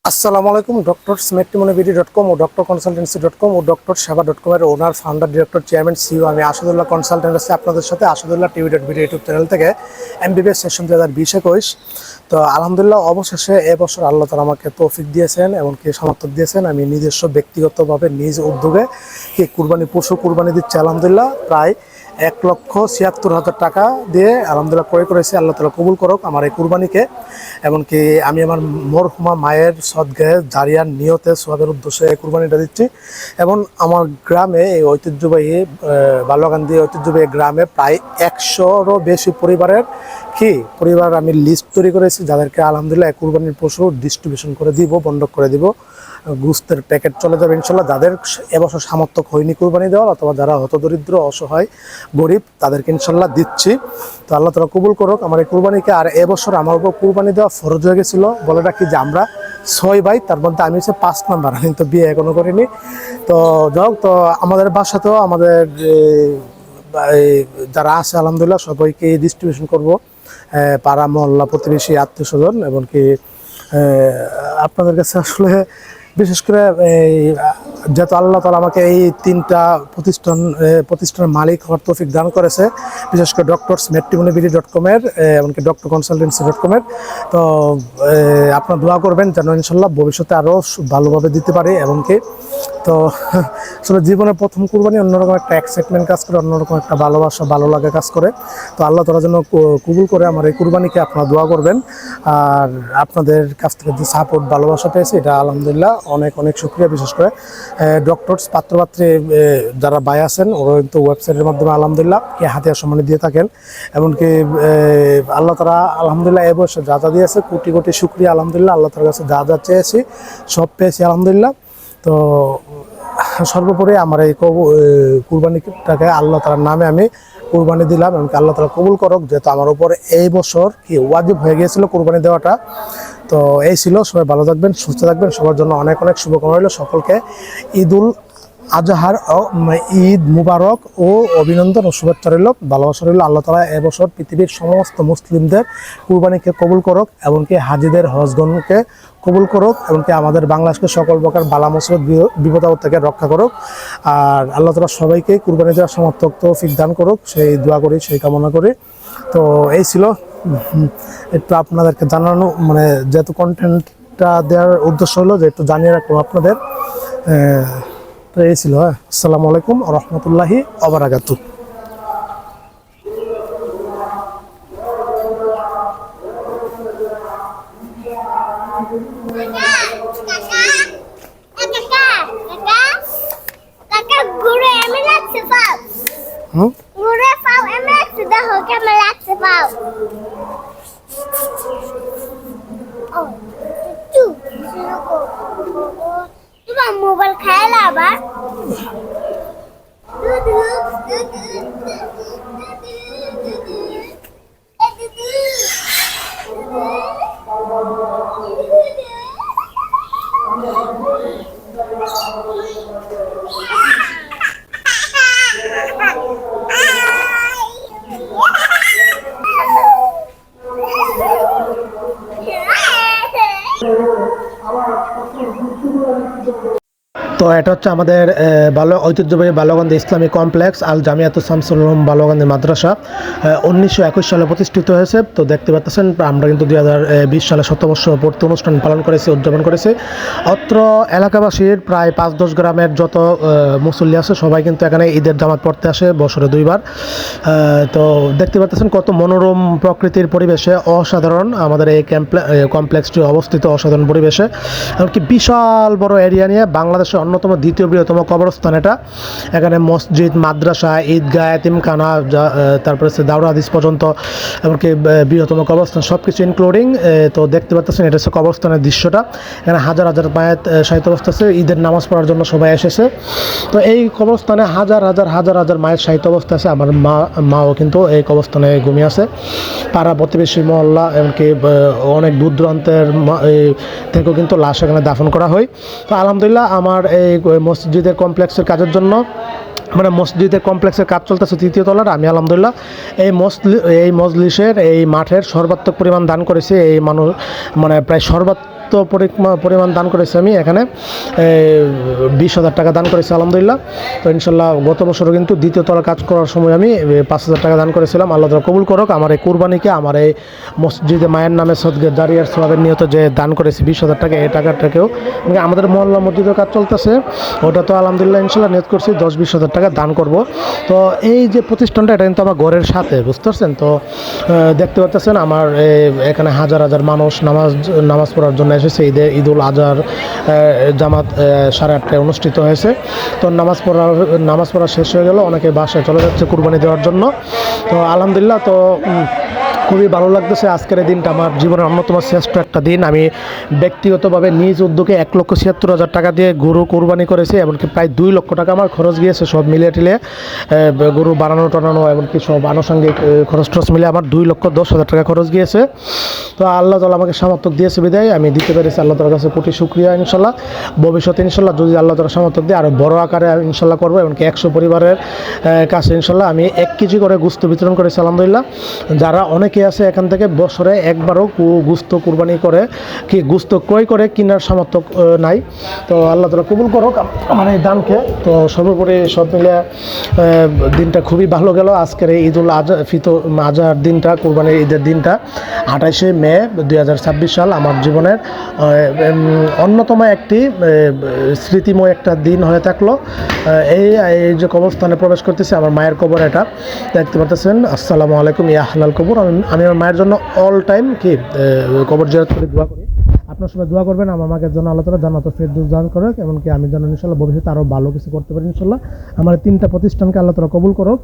আসসালামু আলাইকুম। Doctor smettimonividy.com ও drconsultancy.com ও drseva.com এর ওনার, ফাউন্ডার, ডিরেক্টর, চেয়ারম্যান, সিইও আমি আসাদুল্লাহ কনসালটেন্ট আছি আপনাদের সাথে আসাদুল্লাহ টিভি.ভিডিও ইউটিউব চ্যানেল থেকে এমবিবিএস সেশন 2020-21। তো আলহামদুলিল্লাহ অবশেষে এবছর আল্লাহ তাআলা আমাকে তৌফিক দিয়েছেন, এমনকি সমর্থক দিয়েছেন। আমি নিজস্ব ব্যক্তিগতভাবে নিজ উদ্যোগে পশু কুরবানি দিচ্ছি আলহামদুলিল্লাহ। প্রায় 1,76,000 টাকা দিয়ে আলহামদুলিল্লাহ ক্রয় করেছি। আল্লাহ তাআলা কবুল করুক আমার এই কুরবানিকে। এমনকি আমি আমার মরহুমা মায়ের সদগায়ে জারিয়ার নিয়তে সোয়াবের উদ্দেশ্যে এই কুরবানিটা দিচ্ছি। এবং আমার গ্রামে এই ঐতিহ্যবাহী বালুয়াকান্দি ঐতিহ্যবাহী গ্রামে প্রায় 100-রও বেশি পরিবার আমি লিস্ট তৈরি করেছি, যাদেরকে আলহামদুলিল্লাহ এই কুরবানির পশু ডিস্ট্রিবিউশন করে দিব, বন্টন করে দিব। গুস্তের প্যাকেট চলে যাবে ইনশাল্লাহ। যাদের এবছর সামর্থ্য হয়নি কুরবানি দেওয়ার, অথবা যারা হতদরিদ্র, অসহায়, গরিব, তাদেরকে ইনশাল্লাহ দিচ্ছি। তো আল্লাহ তাআলা কবুল করুক আমার এই কুরবানিকে। আর এবছর আমার উপর কুরবানি দেওয়া ফরজ হয়ে গেছিলো। বলে রাখি যে আমরা 6 ভাই, তার মধ্যে আমি হচ্ছে 5 নাম্বার। আমি তো বিয়ে এখনো করিনি। তো যাই হোক, তো আমাদের বাসাতেও আমাদের যারা আছে আলহামদুলিল্লাহ সবাইকে ডিস্ট্রিবিউশন করব, পাড়া মহল্লা প্রতিবেশী আত্মীয় স্বজন। এমনকি আপনাদের কাছে আসলে বিশেষ করে যেহেতু আল্লাহ তাআলা আমাকে এই 3টা প্রতিষ্ঠানের মালিক হওয়ার তৌফিক দান করেছে, বিশেষ করে ডক্টর smettimonividy.com এর, এমনকি drconsultancy.com এর। তো আপনারা দোয়া করবেন যেন ইনশাল্লাহ ভবিষ্যতে আরও ভালোভাবে দিতে পারি। এমনকি তো আসলে জীবনের প্রথম কুরবানি অন্যরকম একটা এক্সাইটমেন্ট কাজ করে, অন্যরকম একটা ভালোবাসা, ভালো লাগা কাজ করে। তো আল্লাহ তাআলা যেন কবুল করে আমার এই কুরবানিকে। আপনারা দোয়া করবেন। আর আপনাদের কাছ থেকে যে সাপোর্ট, ভালোবাসা পেয়েছি, এটা আলহামদুলিল্লাহ অনেক অনেক শুকরিয়া। বিশেষ করে ডক্টরস পাত্রপাত্রী যারা ভাই আছেন, ওরা কিন্তু ওয়েবসাইটের মাধ্যমে আলহামদুলিল্লাহ হাতিয়ার সম্মানী দিয়ে থাকেন। এমনকি আল্লাহ তাআলা আলহামদুলিল্লাহ এবছর যা যা দিয়েছে কোটি কোটি শুকরিয়া আলহামদুলিল্লাহ। আল্লাহ তাআলার কাছে যা যা চেয়েছি সব পেয়েছি আলহামদুলিল্লাহ। তো সর্বোপরি আমার এই কুরবানিটাকে আল্লাহ তাআলার নামে আমি কুরবানি দিলাম। এমনকি আল্লাহ তাআলা কবুল করুক, যেহেতু আমার উপরে এই বছর ওয়াজিব হয়ে গিয়েছিল কুরবানি দেওয়াটা। তো এই ছিল। সবাই ভালো থাকবেন, সুস্থ থাকবেন। সবার জন্য অনেক অনেক শুভকামনা রইল। সকলকে ঈদুল আজহার ঈদ মুবারক ও অভিনন্দন ও শুভেচ্ছা রইল, ভালোবাসা রইল। আল্লাহ তাআলা এবছর পৃথিবীর সমস্ত মুসলিমদের কুরবানিকে কবুল করুক, এমনকি হাজিদের হজগণকে কবুল করুক, এমনকি আমাদের বাংলাদেশকে সকল প্রকার বালা মুসিবত বিপদ থেকে রক্ষা করুক। আর আল্লাহ তাআলা সবাইকে কুরবানি দেওয়ার সমর্থক তৌফিক দান করুক, সেই দোয়া করি, সেই কামনা করি। তো এই ছিল একটু আপনাদেরকে জানানো, মানে যেহেতু কন্টেন্টটা দেওয়ার উদ্দেশ্য হলো যে একটু জানিয়ে রাখলাম আপনাদের। তো এই ছিল। আসসালামু আলাইকুম ওয়া রাহমাতুল্লাহি ওয়া বারাকাতুহু। মোবাইল খেলা আবার তো এটা হচ্ছে আমাদের ঐতিহ্যবাহী বালুয়াকান্দি ইসলামী কমপ্লেক্স আল জামিয়াতুস শামসুল উলুম বালুয়াকান্দি মাদ্রাসা। 1921 সালে প্রতিষ্ঠিত হয়েছে। তো দেখতে পাচ্ছেন আমরা কিন্তু 2020 সালে 7বর্ষ পূর্তি অনুষ্ঠান উদযাপন করেছি। অত্র এলাকাবাসীর প্রায় 5-10 গ্রামের যত মুসল্লি আছে সবাই কিন্তু এখানে ঈদের জামাত পড়তে আসে বছরে 2বার। তো দেখতে পাচ্ছেন কত মনোরম প্রকৃতির পরিবেশে অসাধারণ আমাদের এই কমপ্লেক্সটি অবস্থিত, অসাধারণ পরিবেশে। এমনকি বিশাল বড় এরিয়া নিয়ে বাংলাদেশের অন্যতম দ্বিতীয় বৃহত্তম কবরস্থান এটা। এখানে মসজিদ, মাদ্রাসা, ঈদগাহ, এতিমখানা, তারপরে দাওরা হাদিস পর্যন্ত, এমনকি বৃহত্তম কবরস্থান সব কিছু ইনক্লুডিং। তো দেখতে পাচ্ছেন এটা হচ্ছে কবরস্থানের দৃশ্যটা। এখানে হাজার হাজার মায়ের সাহিত্য অবস্থা আছে, ঈদের নামাজ পড়ার জন্য সবাই এসেছে। তো এই কবরস্থানে হাজার হাজার মায়ের সাহিত্য অবস্থা আছে। আমার মাও কিন্তু এই কবরস্থানে ঘুমিয়ে আছে। পাড়া প্রতিবেশী, মহল্লা, এমনকি অনেক দূর দূরান্তের থেকেও কিন্তু লাশ এখানে দাফন করা হয়। তো আলহামদুলিল্লাহ আমার এই মসজিদের কমপ্লেক্সের কাজের জন্য, মানে মসজিদের কমপ্লেক্সের কাজ চলতেছে 3য় তলার। আমি আলহামদুলিল্লাহ এই মজলিসের এই মাঠের সর্বাত্মক পরিমাণ দান করেছি। এই মানুষ মানে প্রায় পরিমাণ দান করেছি আমি এখানে 20,000 টাকা দান করেছি আলহামদুলিল্লাহ। তো ইনশাল্লাহ গত বছরও কিন্তু দ্বিতীয় তলা কাজ করার সময় আমি 5,000 টাকা দান করেছিলাম। আল্লাহ তাআলা কবুল করুক আমার এই কুরবানিকে, আমার এই মসজিদে মায়ের নামে সদকা জারিয়ার সওয়াবের নিয়ত যে দান করেছি 20,000 টাকা, এই টাকাটাকেও আমাদের মহল্লা মসজিদের কাজ চলতেছে, ওটা তো আলহামদুলিল্লাহ ইনশাল্লাহ নিয়ত করছি 10-20 হাজার টাকা দান করব। তো এই যে প্রতিষ্ঠানটা এটা কিন্তু আমার ঘরের সাথে, বুঝতে পারছেন? তো দেখতে পাচ্ছেন আমার এখানে হাজার হাজার মানুষ নামাজ পড়ার জন্য এসেছে। ঈদুল আজহার জামাত 8:30টায় অনুষ্ঠিত হয়েছে। তো নামাজ পড়া শেষ হয়ে গেল, অনেকে বাসায় চলে যাচ্ছে কুরবানি দেওয়ার জন্য। তো আলহামদুলিল্লাহ, তো খুবই ভালো লাগতেছে। আজকের এই দিনটা আমার জীবনের অন্যতম শ্রেষ্ঠ একটা দিন। আমি ব্যক্তিগতভাবে নিজ উদ্যোগে 1,76,000 টাকা দিয়ে গরু কোরবানি করেছি, এমনকি প্রায় 2 লক্ষ টাকা আমার খরচ গিয়েছে সব মিলিয়ে টিলিয়ে, গরু বানানো টানানো এমনকি সব আনুষঙ্গিক খরচ টরচ মিলে আমার 2,10,000 টাকা খরচ গিয়েছে। তো আল্লাহ তাআলা আমাকে সামর্থ্য দিয়েছে বিদায় আমি দিতে পেরেছি, আল্লাহ তাআলার কাছে কোটি শুকরিয়া। ইনশাল্লাহ ভবিষ্যতে ইনশাল্লাহ যদি আল্লাহ তাআলা সামর্থ্য দিয়ে আরও বড় আকারে ইনশাল্লাহ করবো, এমনকি 100 পরিবারের কাছে ইনশাল্লাহ আমি 1 কেজি করে গোস্ত বিতরণ করেছি আলহামদুলিল্লাহ। যারা অনেকে আছে এখান থেকে বছরে একবারও গোস্ত কুরবানি করে কি গোস্ত ক্রয় করে কেনার সামর্থ্য নাই। তো আল্লাহ তাআলা কবুল করুক আমার এই দানকে। তো সর্বোপরি সব মিলে দিনটা খুবই ভালো গেল। আজকের এই ঈদুল আজহার দিনটা, কুরবানির ঈদের দিনটা 28শে মে 2026 সাল আমার জীবনের অন্যতম একটি স্মৃতিময় একটা দিন হয়ে থাকলো। এই যে কবরস্থানে প্রবেশ করতেছি, আমার মায়ের কবর এটা দেখতে পাচ্ছেন। আসসালামু আলাইকুম ইয়া আহলাল কবর। আমি আমার মায়ের জন্য অল টাইম কবর জিয়ারত করে দোয়া করি। আপনার সবাই দোয়া করবেন আমার মাকে জন্য আল্লাহ তাআলা জান্নাতুল ফেরদৌস দান করে, এমনকি আমি যেন ইনশাআল্লাহ ভবিষ্যতে আরও ভালো কিছু করতে পারি ইনশাআল্লাহ। আমার 3টা প্রতিষ্ঠানকে আল্লাহ তাআলা কবুল করুক।